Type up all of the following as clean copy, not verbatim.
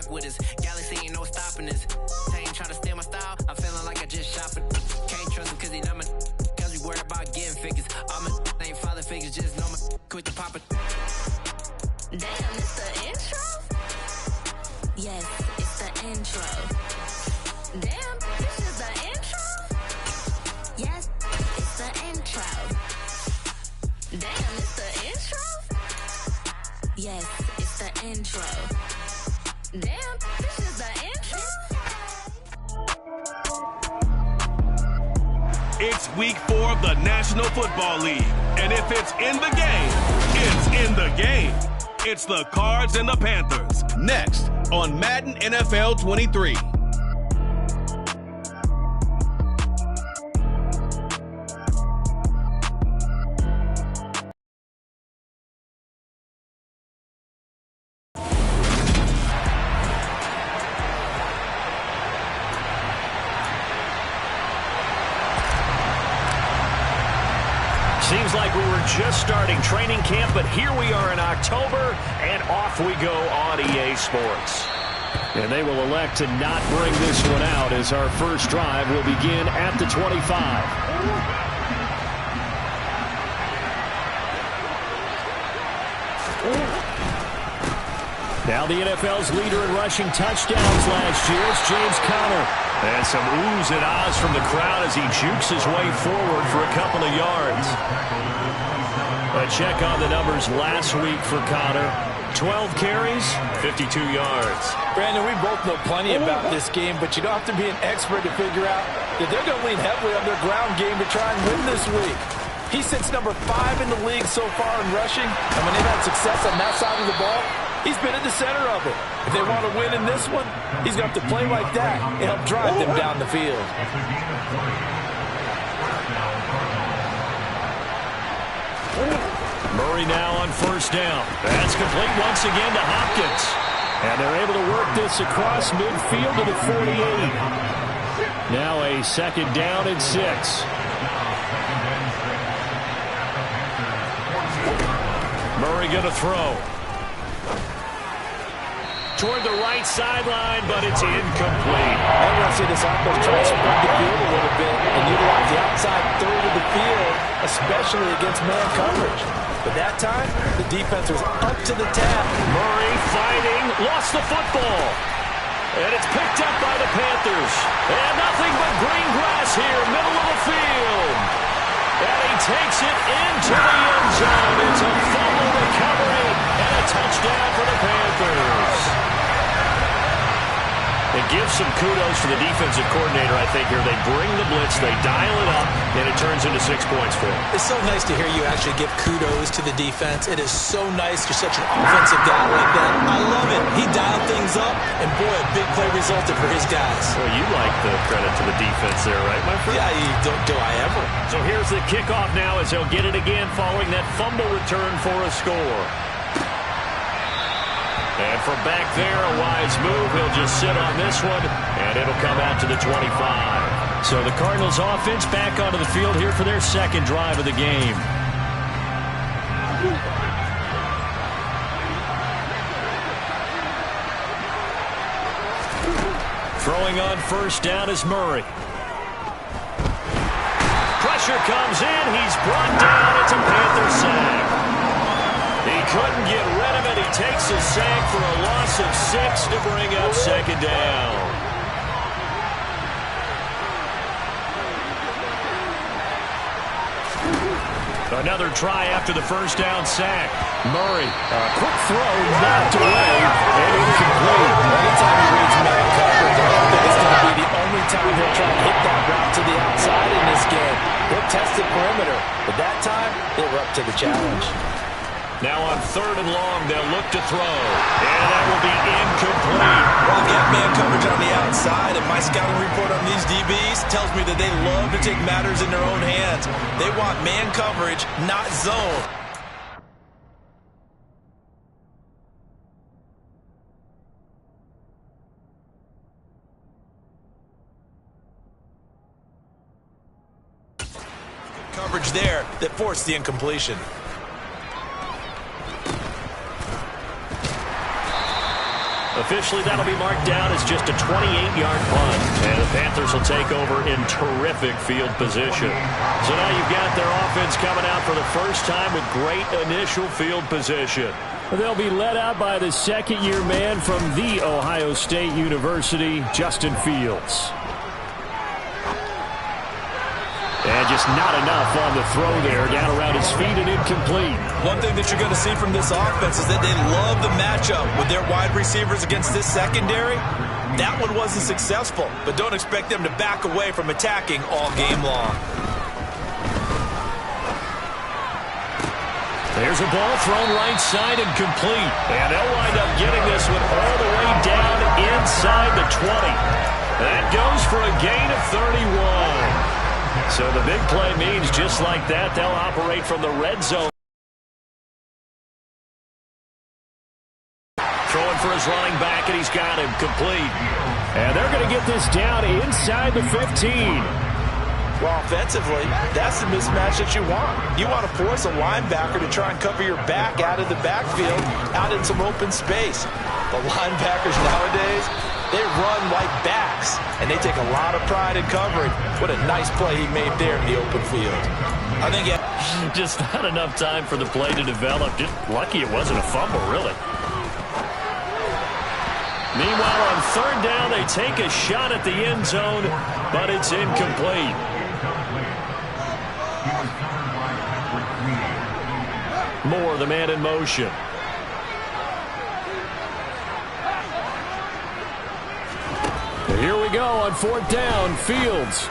rock with us. Galaxy ain't no stopping us. They ain't trying to steal my style. I'm feeling like I just shopping. Can't trust him cause he not my cause we worried about getting figures. All my ain't father figures, just know my quit the poppin'. Damn, it's the intro? Yes, it's the intro. Damn, this is the intro? Yes, it's the intro. Damn, it's the intro? Yes, it's the intro. Damn, this is the intro? It's week 4 of the National Football League. And if it's in the game, it's in the game. It's the Cards and the Panthers. Next on Madden NFL 23. Seems like we were just starting training camp, but here we are in October, and off we go on EA Sports. And they will elect to not bring this one out as our first drive will begin at the 25. Now the NFL's leader in rushing touchdowns last year is James Conner. And some oohs and ahs from the crowd as he jukes his way forward for a couple of yards. A check on the numbers last week for Conner. 12 carries, 52 yards. Brandon, we both know plenty about this game, but you don't have to be an expert to figure out that they're going to lean heavily on their ground game to try and win this week. He sits number 5 in the league so far in rushing, and when they've had success on that side of the ball, he's been at the center of it. If they want to win in this one, he's going to have to play like that and help drive them down the field. Murray now on first down. That's complete once again to Hopkins. And they're able to work this across midfield to the 48. Now a second down and 6. Murray going to throw. Toward the right sideline, but it's incomplete. I want to see this offense try to spread the field a little bit and utilize the outside third of the field, especially against man coverage. But that time, the defense was up to the task. Murray fighting, lost the football. And it's picked up by the Panthers. And nothing but green grass here, middle of the field. And he takes it into the end zone. It's a fumble recovery and a touchdown for the Panthers. It gives some kudos to the defensive coordinator, I think, here. They bring the blitz, they dial it up, and it turns into 6 points for them. It's so nice to hear you actually give kudos to the defense. It is so nice. You're such an offensive guy like that. I love it. He dialed things up, and boy, a big play resulted for his guys. Well, you like the credit to the defense there, right, my friend? Yeah, do I ever. So here's the kickoff now as they'll get it again following that fumble return for a score. And from back there, a wise move. He'll just sit on this one, and it'll come out to the 25. So the Cardinals offense back onto the field here for their second drive of the game. Throwing on first down is Murray. Pressure comes in. He's brought down. It's a Panther sack. He couldn't get rid of it. He takes a sack for a loss of 6 to bring up second down. Another try after the first down sack. Murray, a quick throw, knocked away, and incomplete. Anytime he reads man coverage, I don't think it's going to be the only time he'll try to hit that route to the outside in this game. He'll test the perimeter, but that time, they were up to the challenge. Now on third and long, they'll look to throw. And that will be incomplete. Well, they've got man coverage on the outside, and my scouting report on these DBs tells me that they love to take matters in their own hands. They want man coverage, not zone. Coverage there that forced the incompletion. Officially, that'll be marked down as just a 28-yard punt. And the Panthers will take over in terrific field position. So now you've got their offense coming out for the first time with great initial field position. They'll be led out by the second-year man from The Ohio State University, Justin Fields. And just not enough on the throw there, down around his feet and incomplete. One thing that you're going to see from this offense is that they love the matchup with their wide receivers against this secondary. That one wasn't successful, but don't expect them to back away from attacking all game long. There's a ball thrown right side and complete. And they'll wind up getting this one all the way down inside the 20. That goes for a gain of 31. So the big play means just like that, they'll operate from the red zone. Throwing for his running back, and he's got him complete. And they're going to get this down inside the 15. Well, offensively, that's the mismatch that you want. You want to force a linebacker to try and cover your back out of the backfield, out in some open space. The linebackers nowadays, they run like backs, and they take a lot of pride in covering. What a nice play he made there in the open field. I think just not enough time for the play to develop. Just lucky it wasn't a fumble, really. Meanwhile, on third down, they take a shot at the end zone, but it's incomplete. Moore, the man in motion. Here we go on fourth down, Fields.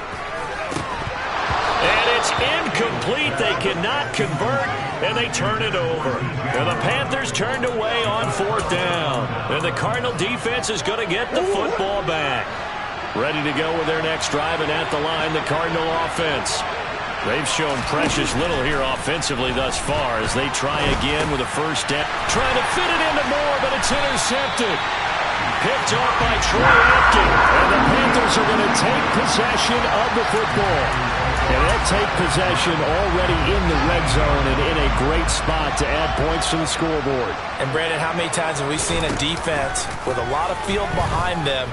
And it's incomplete. They cannot convert, and they turn it over. And the Panthers turned away on fourth down. And the Cardinal defense is going to get the football back. Ready to go with their next drive, and at the line, the Cardinal offense. They've shown precious little here offensively thus far as they try again with a first down. Trying to fit it into Moore, but it's intercepted. Picked off by Troy Apke. And the Panthers are going to take possession of the football. And they'll take possession already in the red zone and in a great spot to add points to the scoreboard. And Brandon, how many times have we seen a defense with a lot of field behind them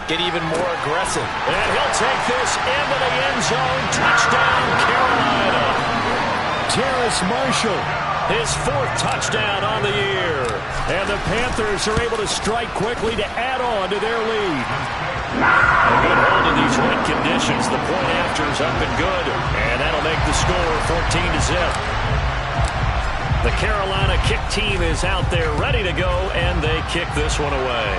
get even more aggressive? And he'll take this into the end zone. Touchdown, Carolina. Terrace Marshall, his fourth touchdown on the year. And the Panthers are able to strike quickly to add on to their lead. A good hold in these wet conditions. The point after is up and good. And that'll make the score 14-0. The Carolina kick team is out there ready to go, and they kick this one away.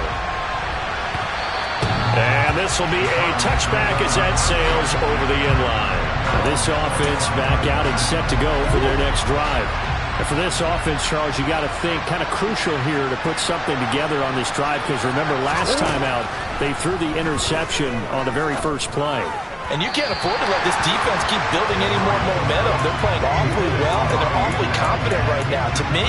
And this will be a touchback as that sails over the inline. This offense back out and set to go for their next drive. And for this offense, Charles, you got to think kind of crucial here to put something together on this drive, because remember last time out they threw the interception on the very first play. And you can't afford to let this defense keep building any more momentum. They're playing awfully well, and they're awfully confident right now. To me,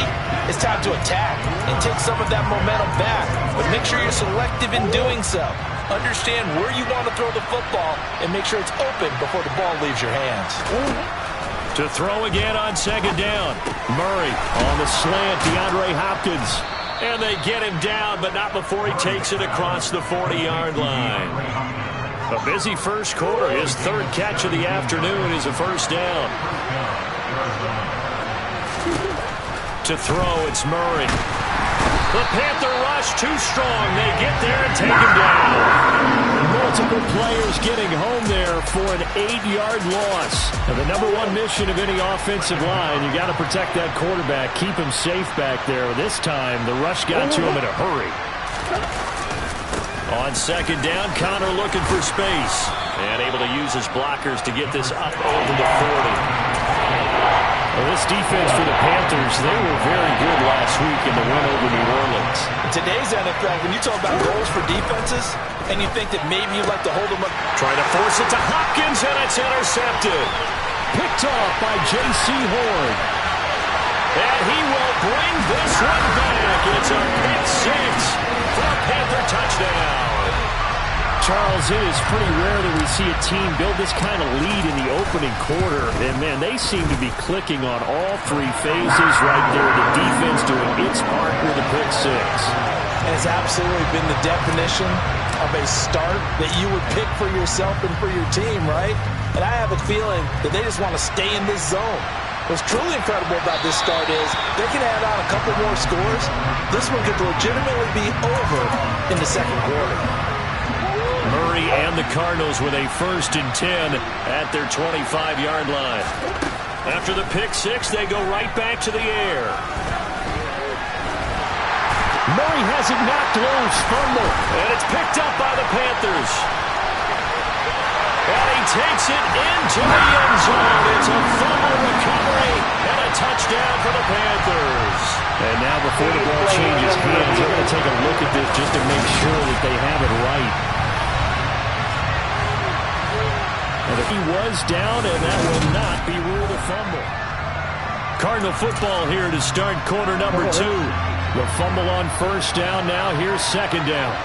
it's time to attack and take some of that momentum back. But make sure you're selective in doing so. Understand where you want to throw the football and make sure it's open before the ball leaves your hands. To throw again on second down. Murray on the slant, DeAndre Hopkins. And they get him down, but not before he takes it across the 40-yard line. A busy first quarter. His third catch of the afternoon is a first down. To throw, it's Murray. The Panther rush too strong. They get there and take him down. Multiple players getting home there for an 8-yard loss. And the number one mission of any offensive line, you got to protect that quarterback, keep him safe back there. This time, the rush got to him in a hurry. On second down, Connor looking for space. And able to use his blockers to get this up over the 40. Well, this defense for the Panthers, they were very good last week in the win over New Orleans. In today's NFL, when you talk about goals for defenses, and you think that maybe you like to hold them up. Trying to force it to Hopkins, and it's intercepted. Picked off by J.C. Horn. And he will bring this one back. It's a pick six for a Panther touchdown. Charles, it is pretty rare that we see a team build this kind of lead in the opening quarter. And, man, they seem to be clicking on all three phases right there. The defense doing its part with a pick six. and it's absolutely been the definition of a start that you would pick for yourself and for your team, right? And I have a feeling that they just want to stay in this zone. What's truly incredible about this start is they can add on a couple more scores. This one could legitimately be over in the second quarter. Murray and the Cardinals with a 1st and 10 at their 25-yard line. After the pick six, they go right back to the air. Murray has it knocked loose, fumble, and it's picked up by the Panthers. And he takes it into the end zone. It's a fumble recovery and a touchdown for the Panthers. And now before the ball changes hands, they're going to take a look at this just to make sure that they have it right. And he was down, and that will not be ruled a fumble. Cardinal football here to start quarter number 2. The fumble on 1st down. Now here's 2nd down.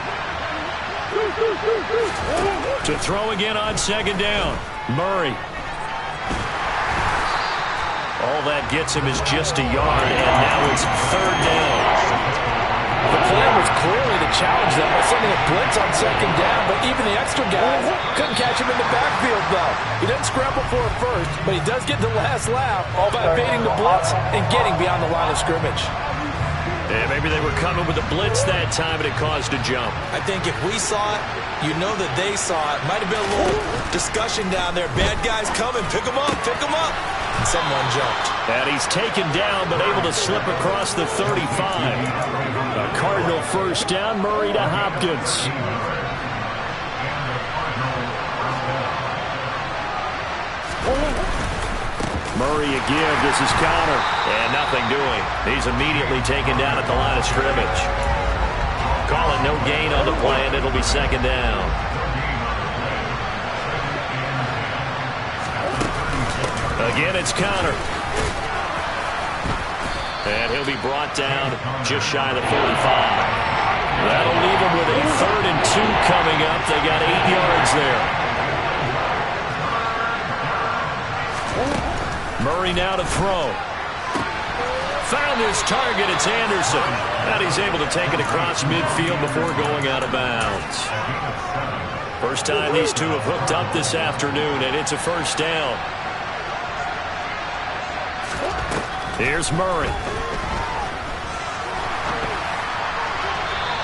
To throw again on 2nd down. Murray. All that gets him is just a yard, and now it's 3rd down. The plan was clearly to challenge them by sending a blitz on 2nd down, but even the extra guy couldn't catch him in the backfield, though. He doesn't scramble for a first, but he does get the last laugh, all by evading the blitz and getting beyond the line of scrimmage. And maybe they were coming with a blitz that time, and it caused a jump. I think if we saw it, you know that they saw it. Might have been a little discussion down there. Bad guys coming. Pick them up. Pick them up. And someone jumped. And he's taken down, but able to slip across the 35. A Cardinal 1st down. Murray to Hopkins. Murray again. This is Connor. And nothing doing. He's immediately taken down at the line of scrimmage. Call it no gain on the play, and it'll be 2nd down. Again, it's Connor. And he'll be brought down just shy of the 45. That'll leave him with a 3rd and 2 coming up. They got 8 yards there. Murray now to throw. Found his target. It's Anderson. And he's able to take it across midfield before going out of bounds. First time these two have hooked up this afternoon, and it's a 1st down. Here's Murray.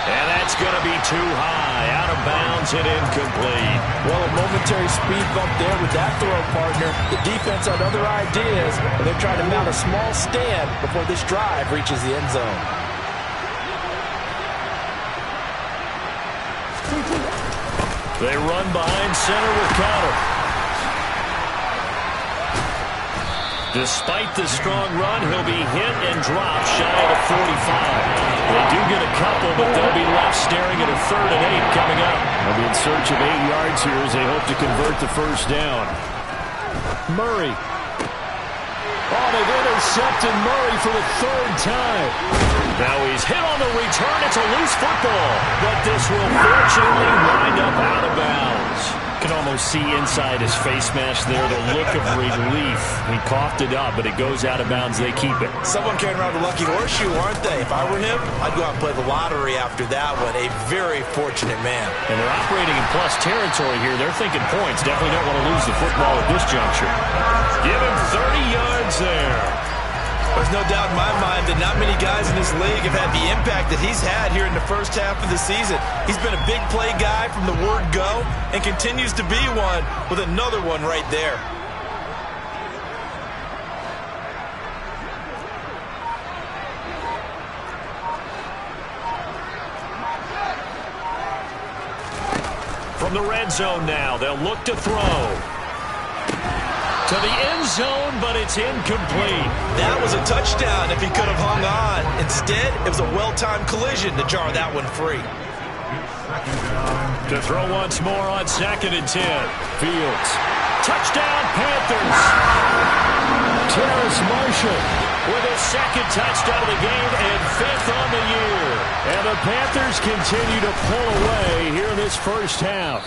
And that's going to be too high. Out of bounds and incomplete. Well, a momentary speed bump there with that throw, partner. The defense had other ideas, but they're trying to mount a small stand before this drive reaches the end zone. They run behind center with Connor. Despite the strong run, he'll be hit and dropped shy of the 45. They do get a couple, but they'll be left staring at a 3rd and 8 coming up. They'll be in search of 8 yards here as they hope to convert the 1st down. Murray. Oh, they've intercepted Murray for the 3rd time. Now he's hit on the return. It's a loose football, but this will fortunately wind up out of bounds. You can almost see inside his face mask there the look of relief. He coughed it up, but it goes out of bounds. They keep it. Someone carrying around a lucky horseshoe, aren't they? If I were him, I'd go out and play the lottery after that one. A very fortunate man. And they're operating in plus territory here. They're thinking points. Definitely don't want to lose the football at this juncture. Give him 30 yards there. There's no doubt in my mind that not many guys in this league have had the impact that he's had here in the first half of the season. He's been a big play guy from the word go and continues to be one with another one right there. From the red zone now, they'll look to throw. To the end zone, but it's incomplete. That was a touchdown if he could have hung on. Instead, it was a well-timed collision to jar that one free. To throw once more on 2nd and 10. Fields. Touchdown, Panthers. Terrace Marshall with his 2nd touchdown of the game and 5th on the year. And the Panthers continue to pull away here in this first half.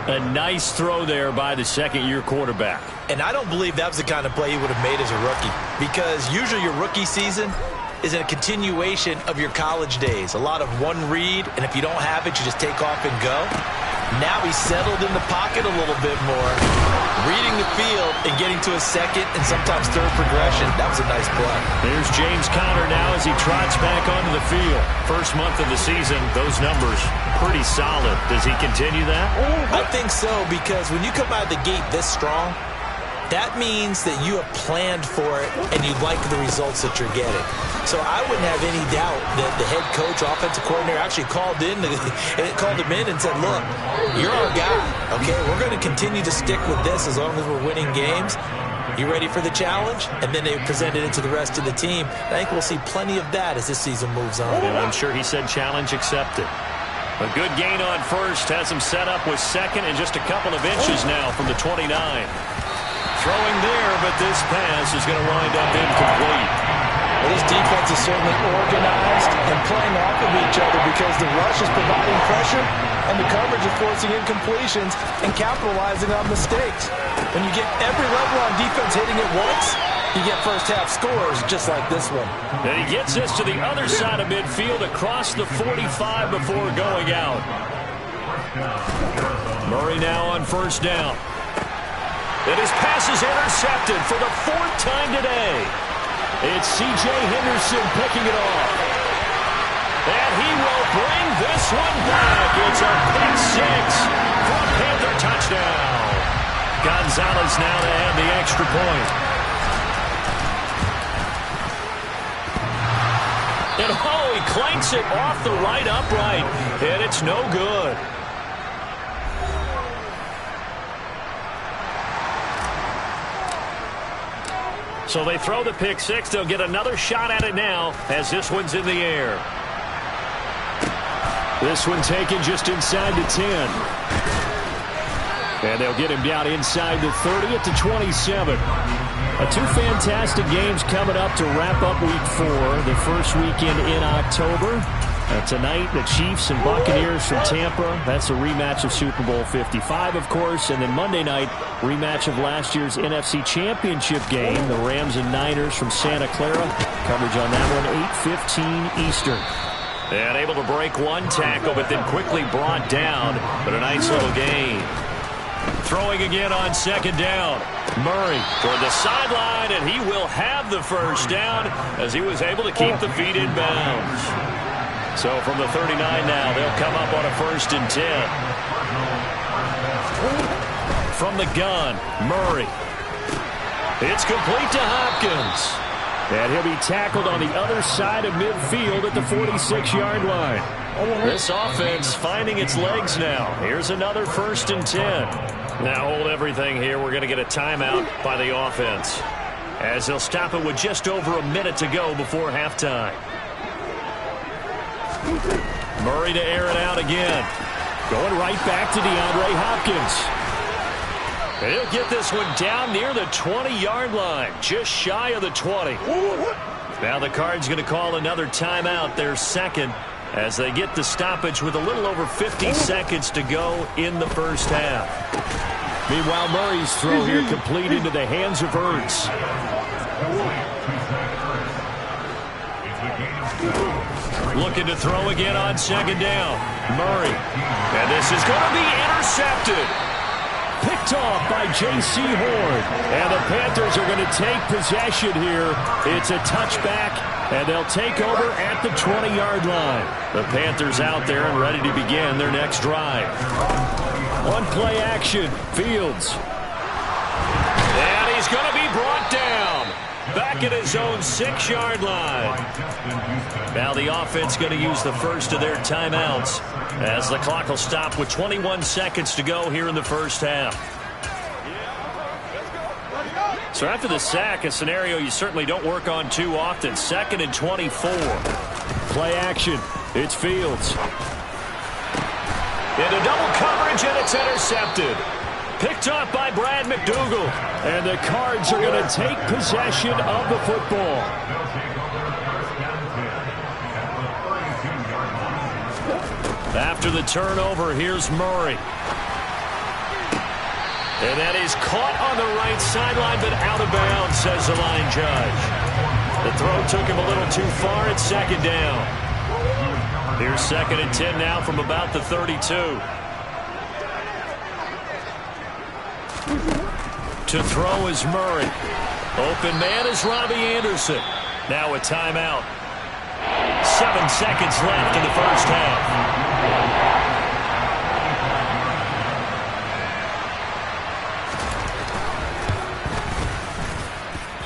A nice throw there by the 2nd-year quarterback. And I don't believe that was the kind of play he would have made as a rookie. Because usually your rookie season, is a continuation of your college days. A lot of one read, and if you don't have it, you just take off and go. Now he's settled in the pocket a little bit more, reading the field and getting to a second and sometimes third progression. That was a nice play. There's James Conner now as he trots back onto the field. First month of the season, those numbers pretty solid. Does he continue that? I think so, because when you come out of the gate this strong, that means that you have planned for it and you like the results that you're getting. So I wouldn't have any doubt that the head coach, offensive coordinator actually called him in and said, look, you're our guy, okay? We're going to continue to stick with this as long as we're winning games. You ready for the challenge? And then they presented it to the rest of the team. I think we'll see plenty of that as this season moves on. And I'm sure he said challenge accepted. A good gain on first has him set up with second and just a couple of inches now from the 29. Throwing there, but this pass is going to wind up incomplete. Well, this defense is certainly organized and playing off of each other because the rush is providing pressure and the coverage is forcing incompletions and capitalizing on mistakes. When you get every level on defense hitting it once, you get first-half scores just like this one. And he gets this to the other side of midfield across the 45 before going out. Murray now on first down. And his pass is intercepted for the fourth time today. It's C.J. Henderson picking it off. And he will bring this one back. It's a pick six for a Panther touchdown. Gonzalez now to add the extra point. And he clanks it off the right upright. And it's no good. So they throw the pick six. They'll get another shot at it now as this one's in the air. This one taken just inside the 10. And they'll get him down inside the 30 at the 27. Two fantastic games coming up to wrap up Week 4, the first weekend in October. Tonight, the Chiefs and Buccaneers from Tampa. That's a rematch of Super Bowl 55, of course. And then Monday night, rematch of last year's NFC Championship game, the Rams and Niners from Santa Clara. Coverage on that one, 8:15 Eastern. And able to break one tackle, but then quickly brought down. But a nice little gain. Throwing again on second down. Murray toward the sideline, and he will have the first down as he was able to keep the feet in bounds. So from the 39 now, they'll come up on a 1st and 10. From the gun, Murray. It's complete to Hopkins. And he'll be tackled on the other side of midfield at the 46-yard line. This offense finding its legs now. Here's another 1st and 10. Now hold everything here. We're going to get a timeout by the offense, as they'll stop it with just over a minute to go before halftime. Murray to air it out again. Going right back to DeAndre Hopkins. And he'll get this one down near the 20-yard line, just shy of the 20. Now the Cards going to call another timeout, their second, as they get the stoppage with a little over 50 seconds to go in the first half. Meanwhile, Murray's throw here complete into the hands of Ertz. Looking to throw again on second down. Murray. And this is going to be intercepted. Picked off by J.C. Horn. And the Panthers are going to take possession here. It's a touchback, and they'll take over at the 20-yard line. The Panthers out there and ready to begin their next drive. One play action. Fields. And he's going to be brought down. Back at his own 6-yard line. Now the offense going to use the first of their timeouts as the clock will stop with 21 seconds to go here in the first half. So after the sack, a scenario you certainly don't work on too often. 2nd and 24. Play action. It's Fields. Into double coverage, and it's intercepted. Picked off by Brad McDougal. And the Cards are going to take possession of the football. After the turnover, here's Murray. And that is caught on the right sideline, but out of bounds, says the line judge. The throw took him a little too far. It's second down. Here's 2nd and 10 now from about the 32. To throw is Murray. Open man is Robbie Anderson. Now a timeout. 7 seconds left in the first half.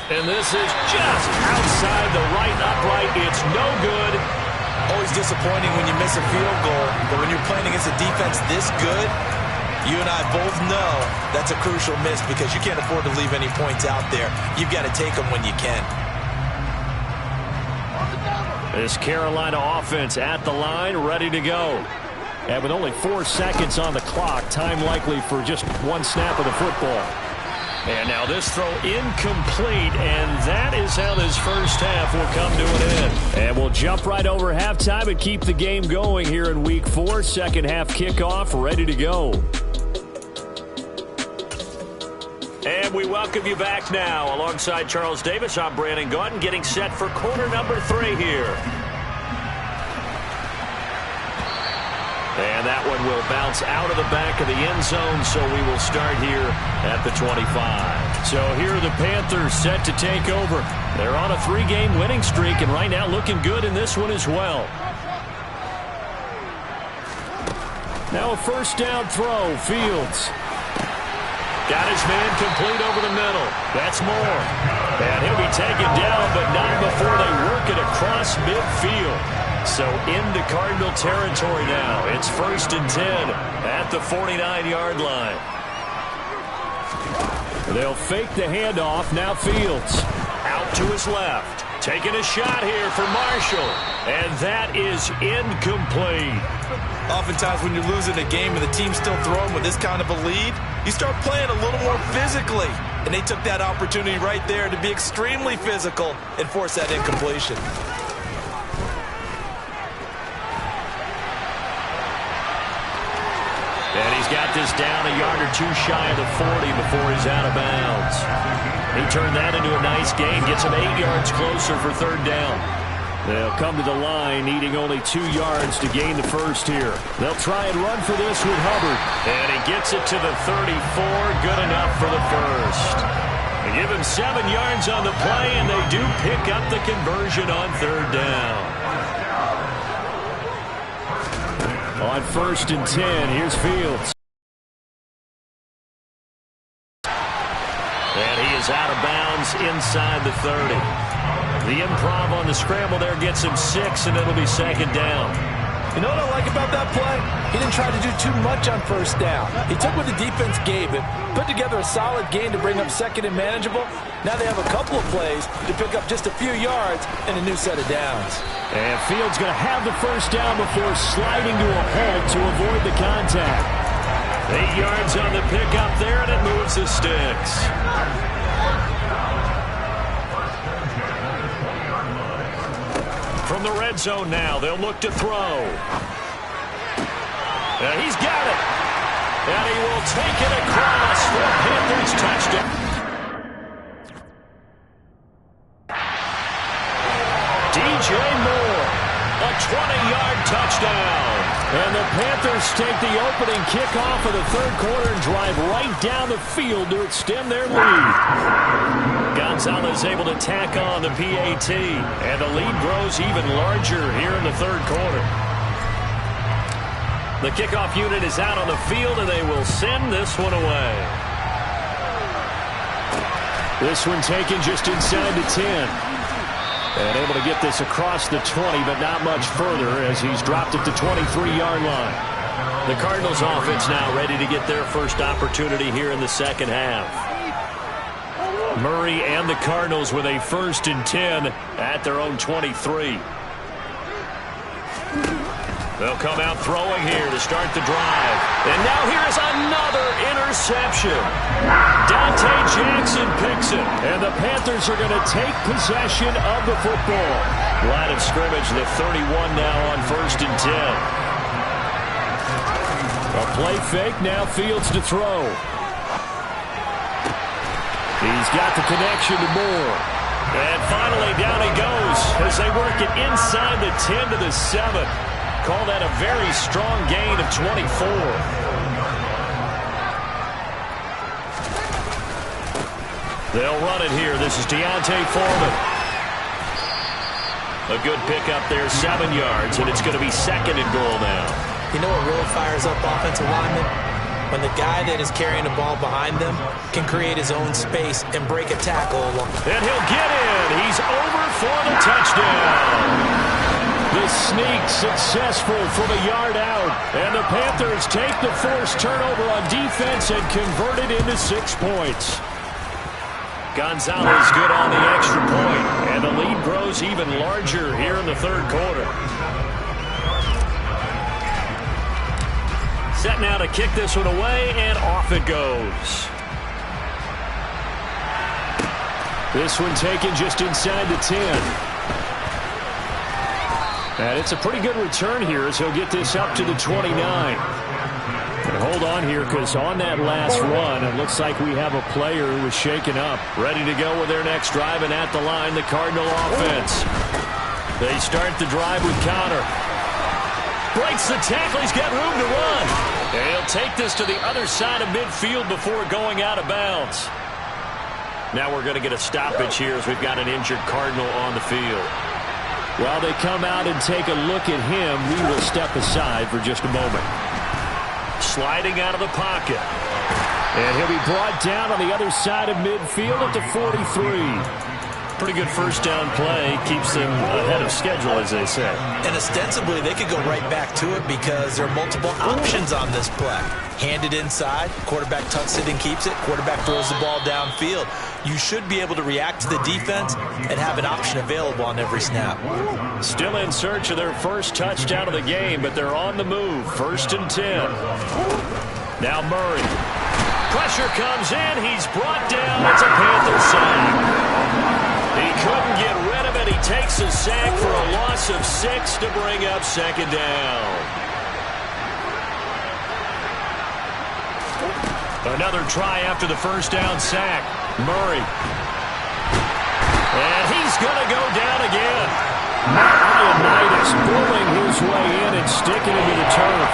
And this is just outside the right upright. It's no good. Always disappointing when you miss a field goal, but when you're playing against a defense this good, you and I both know that's a crucial miss because you can't afford to leave any points out there. You've got to take them when you can. This Carolina offense at the line, ready to go. And with only 4 seconds on the clock, time likely for just one snap of the football. And now this throw incomplete, and that is how this first half will come to an end. And we'll jump right over halftime and keep the game going here in Week 4. Second half kickoff, ready to go. And we welcome you back now. Alongside Charles Davis, I'm Brandon Gaudin, getting set for quarter number 3 here. And that one will bounce out of the back of the end zone, so we will start here at the 25. So here are the Panthers set to take over. They're on a 3-game winning streak, and right now looking good in this one as well. Now a first down throw, Fields. Got his man complete over the middle. That's Moore. And he'll be taken down, but not before they work it across midfield. So into Cardinal territory now. It's 1st and 10 at the 49-yard line. They'll fake the handoff. Now Fields out to his left. Taking a shot here for Marshall. And that is incomplete. Oftentimes when you're losing a game and the team's still throwing with this kind of a lead, you start playing a little more physically. And they took that opportunity right there to be extremely physical and force that incompletion. And he's got this down a yard or 2 shy of the 40 before he's out of bounds. He turned that into a nice gain, gets him 8 yards closer for 3rd down. They'll come to the line, needing only 2 yards to gain the first here. They'll try and run for this with Hubbard. And he gets it to the 34, good enough for the first. They give him 7 yards on the play, and they do pick up the conversion on 3rd down. On 1st and 10, here's Fields. And he is out of bounds inside the 30. The improv on the scramble there gets him 6, and it'll be 2nd down. You know what I like about that play? He didn't try to do too much on 1st down. He took what the defense gave him, put together a solid game to bring up 2nd and manageable. Now they have a couple of plays to pick up just a few yards and a new set of downs. And Fields going to have the 1st down before sliding to a halt to avoid the contact. 8 yards on the pickup there, and it moves the sticks. From the red zone now, they'll look to throw. And he's got it. And he will take it across for a Panthers touchdown. DJ Moore, a 20-yard touchdown. And the Panthers take the opening kickoff of the 3rd quarter and drive right down the field to extend their lead. Gonzalez able to tack on the PAT, and the lead grows even larger here in the 3rd quarter. The kickoff unit is out on the field, and they will send this one away. This one taken just inside the 10. And able to get this across the 20, but not much further as he's dropped at the 23-yard line. The Cardinals offense now ready to get their first opportunity here in the 2nd half. Murray and the Cardinals with a 1st and 10 at their own 23. They'll come out throwing here to start the drive. And now here's another interception. Dante Jackson picks it. And the Panthers are going to take possession of the football. Line of scrimmage, the 31 now on 1st and 10. A play fake, now Fields to throw. He's got the connection to Moore. And finally, down he goes as they work it inside the 10 to the 7. Call that a very strong gain of 24. They'll run it here. This is Deontay Foreman. A good pickup there, 7 yards, and it's going to be 2nd and goal now. You know what really fires up offensive linemen? When the guy that is carrying the ball behind them can create his own space and break a tackle along. And he'll get in. He's over for the touchdown. The sneak successful from a yard out. And the Panthers take the forced turnover on defense and convert it into 6 points. Gonzalez good on the extra point. And the lead grows even larger here in the 3rd quarter. Set now to kick this one away, and off it goes. This one taken just inside the 10. And it's a pretty good return here as he'll get this up to the 29. And hold on here, because on that last run, it looks like we have a player who was shaken up. Ready to go with their next drive, and at the line, the Cardinal offense. They start the drive with Connor. Breaks the tackle. He's got room to run. And he'll take this to the other side of midfield before going out of bounds. Now we're going to get a stoppage here as we've got an injured Cardinal on the field. While they come out and take a look at him, we will step aside for just a moment. Sliding out of the pocket. And he'll be brought down on the other side of midfield at the 43. Pretty good first down play. Keeps them ahead of schedule, as they say. And ostensibly, they could go right back to it because there are multiple options on this play. Hand it inside, quarterback tucks it and keeps it, quarterback throws the ball downfield. You should be able to react to the defense and have an option available on every snap. Still in search of their first touchdown of the game, but they're on the move. 1st and 10. Now Murray. Pressure comes in. He's brought down. It's a Panther sack. He couldn't get rid of it. He takes a sack for a loss of 6 to bring up 2nd down. Another try after the first down sack. Murray. And he's going to go down again. Ioannidis pulling his way in and sticking into the turf.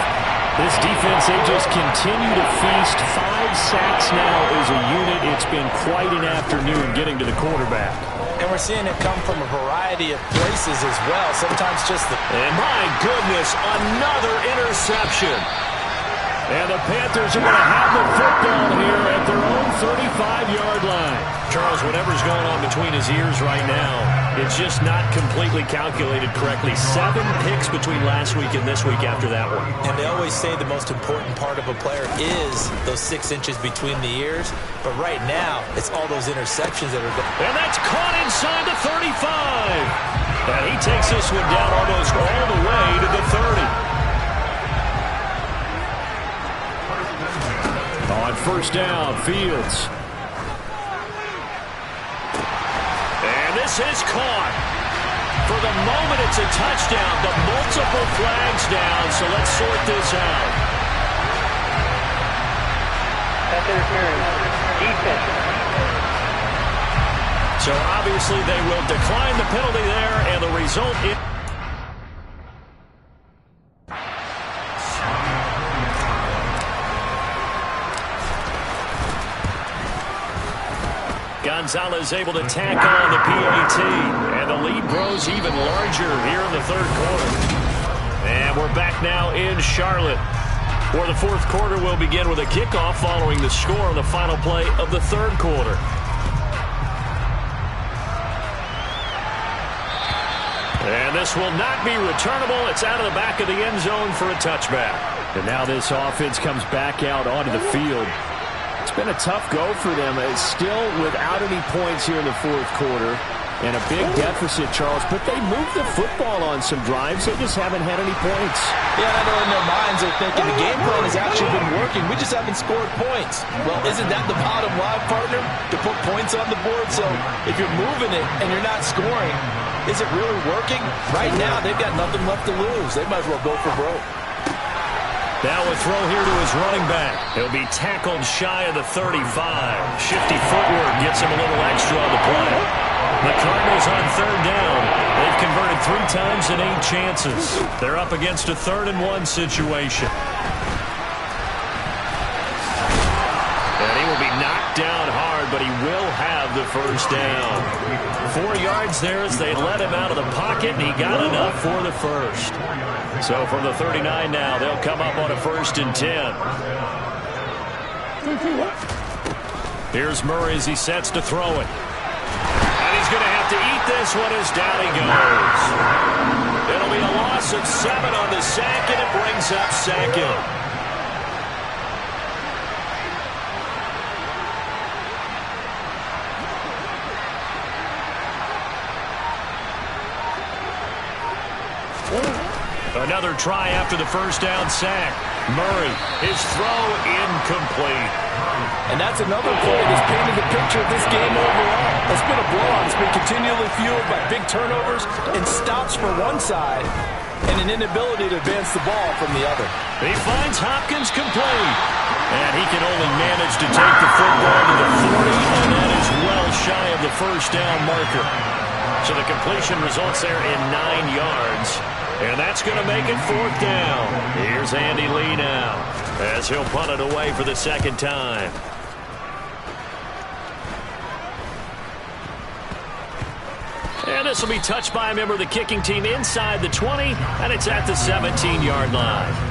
This defense, they just continue to feast. 5 sacks now as a unit. It's been quite an afternoon getting to the quarterback. And we're seeing it come from a variety of places as well. Sometimes just the... And my goodness, another interception. And the Panthers are going to have the football here at their own 35-yard line. Charles, whatever's going on between his ears right now, it's just not completely calculated correctly. 7 picks between last week and this week after that one. And they always say the most important part of a player is those 6 inches between the ears. But right now, it's all those interceptions that are going. And that's caught inside the 35. And he takes this one down almost all the way to the 30. On first down, Fields. And this is caught. For the moment, it's a touchdown. The multiple flags down, so let's sort this out. Defense. So obviously they will decline the penalty there, and the result is... Gonzalez able to tack on the PAT, and the lead grows even larger here in the 3rd quarter. And we're back now in Charlotte, where the 4th quarter will begin with a kickoff following the score on the final play of the 3rd quarter. And this will not be returnable. It's out of the back of the end zone for a touchback. And now this offense comes back out onto the field. It's been a tough go for them. It's still without any points here in the 4th quarter. And a big deficit, Charles. But they moved the football on some drives. They just haven't had any points. Yeah, I know in their minds they're thinking the game plan has actually been working. We just haven't scored points. Well, isn't that the bottom line, partner? To put points on the board? So if you're moving it and you're not scoring, is it really working? Right now, they've got nothing left to lose. They might as well go for broke. Now a throw here to his running back. He'll be tackled shy of the 35. Shifty footwork gets him a little extra on the play. The Cardinals on third down. They've converted 3 times in 8 chances. They're up against a 3rd-and-1 situation. And he will be knocked down hard, but he will have the first down. 4 yards there as they let him out of the pocket, and he got enough for the first. So from the 39 now, they'll come up on a 1st and 10. Here's Murray as he sets to throw it. And he's going to have to eat this one as down he goes. It'll be a loss of 7 on the sack, and it brings up 2nd. Another try after the first down sack. Murray, his throw incomplete. And that's another play that's painted the picture of this game overall. It's been a blowout. It's been continually fueled by big turnovers and stops for one side and an inability to advance the ball from the other. He finds Hopkins complete. And he can only manage to take the football to the 40, and that is well shy of the first down marker. So the completion results there in 9 yards. And that's going to make it 4th down. Here's Andy Lee now as he'll punt it away for the 2nd time. And this will be touched by a member of the kicking team inside the 20, and it's at the 17-yard line.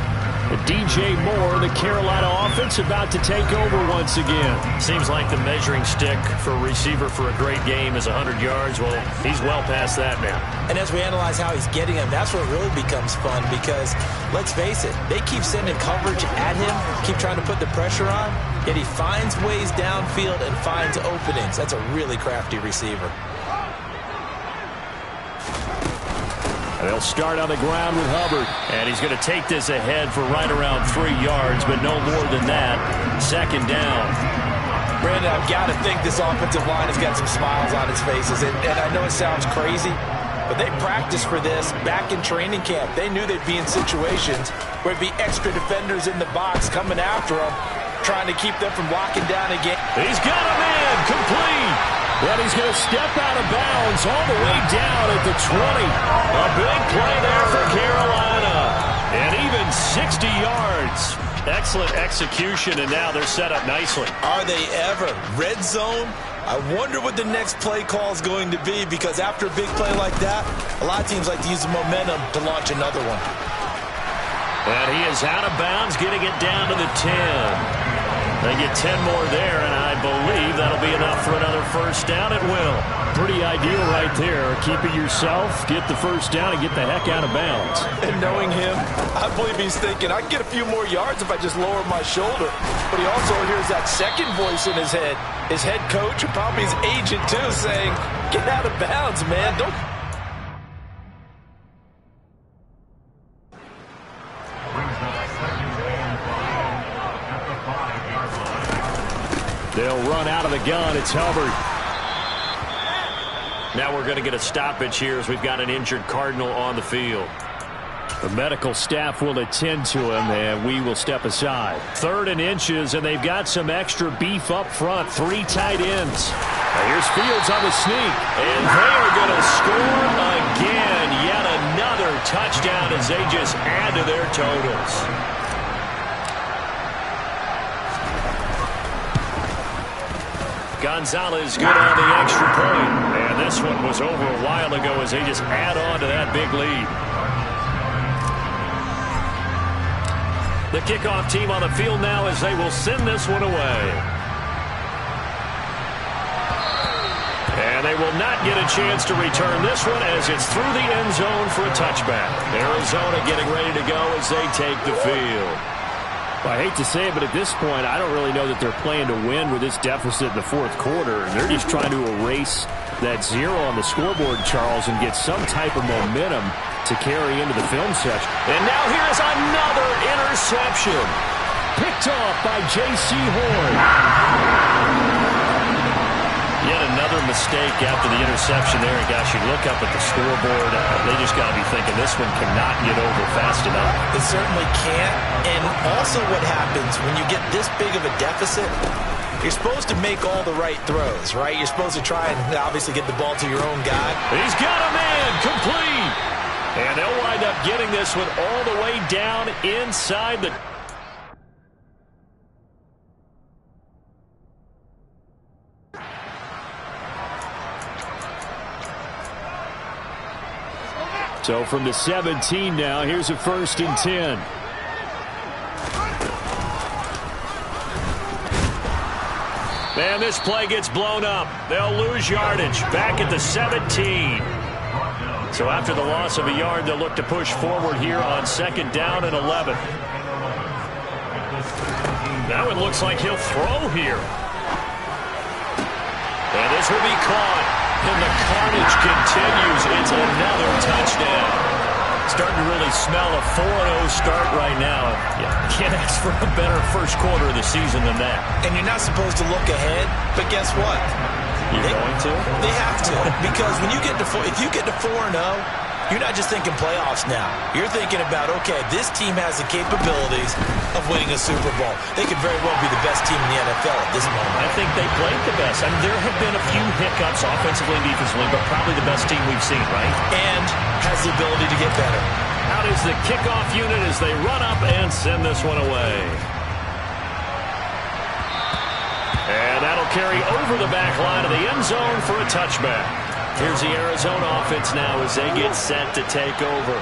DJ Moore, the Carolina offense, about to take over once again. Seems like the measuring stick for a receiver for a great game is 100 yards. Well, he's well past that now. And as we analyze how he's getting them, that's where it really becomes fun because, let's face it, they keep sending coverage at him, keep trying to put the pressure on, yet he finds ways downfield and finds openings. That's a really crafty receiver. They'll start on the ground with Hubbard. And he's going to take this ahead for right around 3 yards, but no more than that. 2nd down. Brandon, I've got to think this offensive line has got some smiles on its faces. And I know it sounds crazy, but they practiced for this back in training camp. They knew they'd be in situations where it'd be extra defenders in the box coming after them, trying to keep them from locking down again. He's got a man complete. But he's going to step out of bounds all the way down at the 20. A big play there for Carolina. And even 60 yards. Excellent execution, and now they're set up nicely. Are they ever? Red zone? I wonder what the next play call is going to be because after a big play like that, a lot of teams like to use the momentum to launch another one. And he is out of bounds, getting it down to the 10. They get 10 more there, and I believe that'll be enough for another first down. It will. Pretty ideal right there. Keep it yourself, get the first down, and get the heck out of bounds. And knowing him, I believe he's thinking, I can get a few more yards if I just lower my shoulder. But he also hears that second voice in his head. His head coach, and probably his agent too, saying, get out of bounds, man. Don't... They'll run out of the gun. It's Hubbard. Now we're going to get a stoppage here as we've got an injured Cardinal on the field. The medical staff will attend to him, and we will step aside. 3rd and inches, and they've got some extra beef up front. 3 tight ends. Now here's Fields on the sneak, and they are going to score again. Yet another touchdown as they just add to their totals. Gonzalez good on the extra point. And this one was over a while ago as they just add on to that big lead. The kickoff team on the field now as they will send this one away. And they will not get a chance to return this one as it's through the end zone for a touchback. Arizona getting ready to go as they take the field. Well, I hate to say it, but at this point, I don't really know that they're playing to win with this deficit in the 4th quarter. They're just trying to erase that 0 on the scoreboard, Charles, and get some type of momentum to carry into the film section. And now here's another interception. Picked off by J.C. Horn. Yet another mistake after the interception there. And gosh, you look up at the scoreboard, they just got to be thinking this one cannot get over fast enough. It certainly can't. And also what happens when you get this big of a deficit, you're supposed to make all the right throws, right? You're supposed to try and obviously get the ball to your own guy. He's got a man complete. And they'll wind up getting this one all the way down inside the... So from the 17 now, here's a 1st and 10. Man, this play gets blown up. They'll lose yardage. Back at the 17. So after the loss of a yard, they'll look to push forward here on 2nd down and 11. Now it looks like he'll throw here. And this will be caught. And the carnage continues. It's another touchdown. Starting to really smell a 4-0 start right now. You can't ask for a better first quarter of the season than that. And you're not supposed to look ahead, but guess what? You're going to? They have to. Because when you get to if you get to 4-0, you're not just thinking playoffs now. You're thinking about, okay, this team has the capabilities of winning a Super Bowl. They could very well be the best team in the NFL at this moment. I think they played the best. I mean, there have been a few hiccups offensively and defensively, but probably the best team we've seen, right? And has the ability to get better. Out is the kickoff unit as they run up and send this one away. And that'll carry over the back line of the end zone for a touchback. Here's the Arizona offense now as they get set to take over.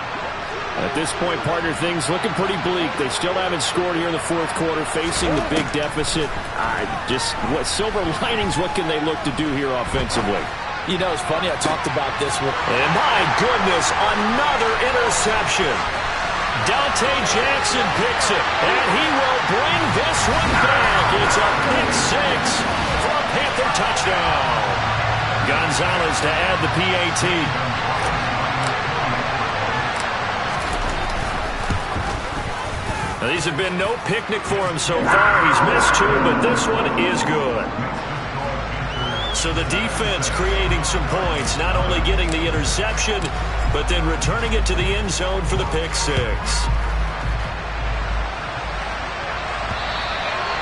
At this point, partner, things looking pretty bleak. They still haven't scored here in the 4th quarter, facing the big deficit. Just what silver linings, what can they look to do here offensively? You know, it's funny, I talked about this with... And my goodness, another interception. Dante Jackson picks it, and he will bring this one back. It's a pick 6 for a Panther touchdown. Gonzalez to add the PAT. Now, these have been no picnic for him so far. He's missed 2, but this one is good. So the defense creating some points, not only getting the interception, but then returning it to the end zone for the pick 6.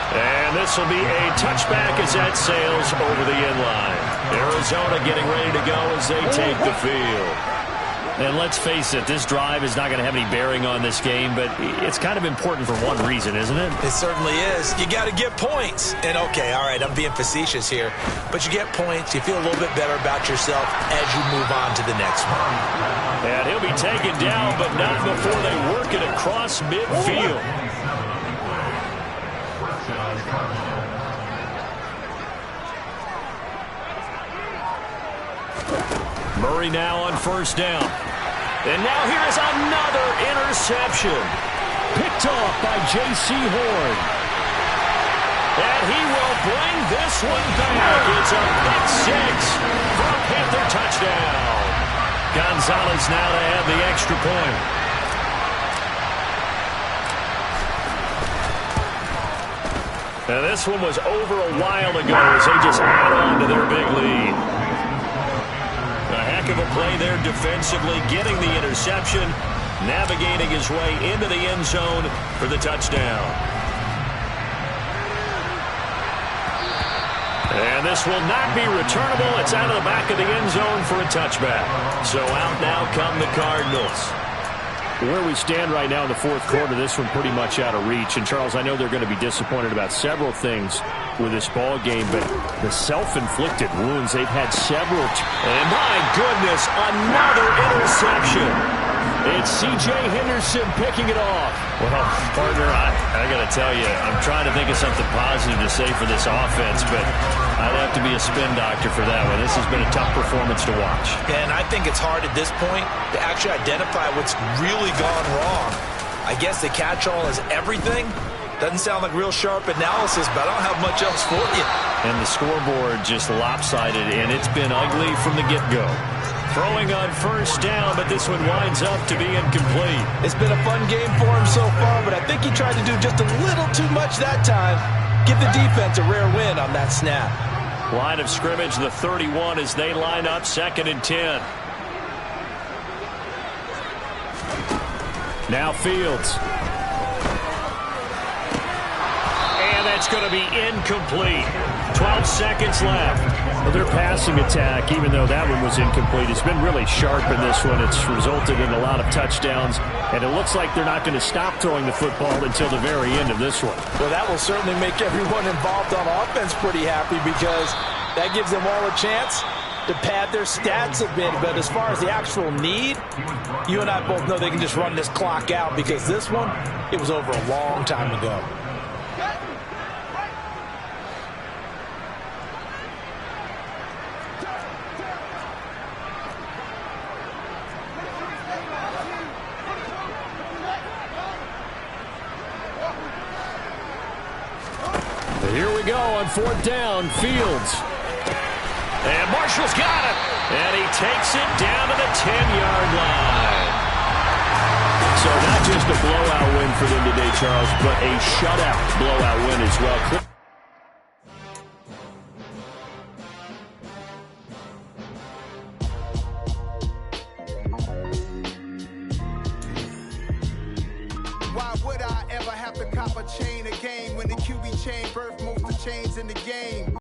And this will be a touchback as that sails over the end line. Arizona getting ready to go as they take the field. And let's face it, this drive is not going to have any bearing on this game, but it's kind of important for one reason, isn't it? It certainly is. You got to get points. And, okay, all right, I'm being facetious here, but you get points, you feel a little bit better about yourself as you move on to the next one. And he'll be taken down, but not before they work it across midfield. Murray now on 1st down. And now here is another interception. Picked off by J.C. Horn. And he will bring this one back. It's a pick 6 for a Panther touchdown. Gonzalez now to add the extra point. Now this one was over a while ago as they just add on to their big lead. A heck of a play there defensively, getting the interception, navigating his way into the end zone for the touchdown. And this will not be returnable. It's out of the back of the end zone for a touchback. So out now come the Cardinals. Where we stand right now in the 4th quarter, this one pretty much out of reach. And, Charles, I know they're going to be disappointed about several things with this ball game, but the self-inflicted wounds, they've had several. And, my goodness, another interception. It's C.J. Henderson picking it off. Well, partner, I got to tell you, I'm trying to think of something positive to say for this offense, but I'd have to be a spin doctor for that one. This has been a tough performance to watch. And I think it's hard at this point to actually identify what's really gone wrong. I guess the catch-all is everything. Doesn't sound like real sharp analysis, but I don't have much else for you. And the scoreboard just lopsided, and it's been ugly from the get-go. Throwing on 1st down, but this one winds up to be incomplete. It's been a fun game for him so far, but I think he tried to do just a little too much that time. Give the defense a rare win on that snap. Line of scrimmage, the 31 as they line up 2nd and 10. Now Fields. And that's going to be incomplete. 12 seconds left. Well, their passing attack, even though that one was incomplete, has been really sharp in this one. It's resulted in a lot of touchdowns, and it looks like they're not going to stop throwing the football until the very end of this one. Well, that will certainly make everyone involved on offense pretty happy because that gives them all a chance to pad their stats a bit. But as far as the actual need, you and I both know they can just run this clock out because this one, it was over a long time ago. Here we go on 4th down, Fields. And Marshall's got it. And he takes it down to the 10-yard line. So not just a blowout win for them today, Charles, but a shutout blowout win as well. Why would I ever have to cop a chain a game when the QB chain birth most of chains in the game?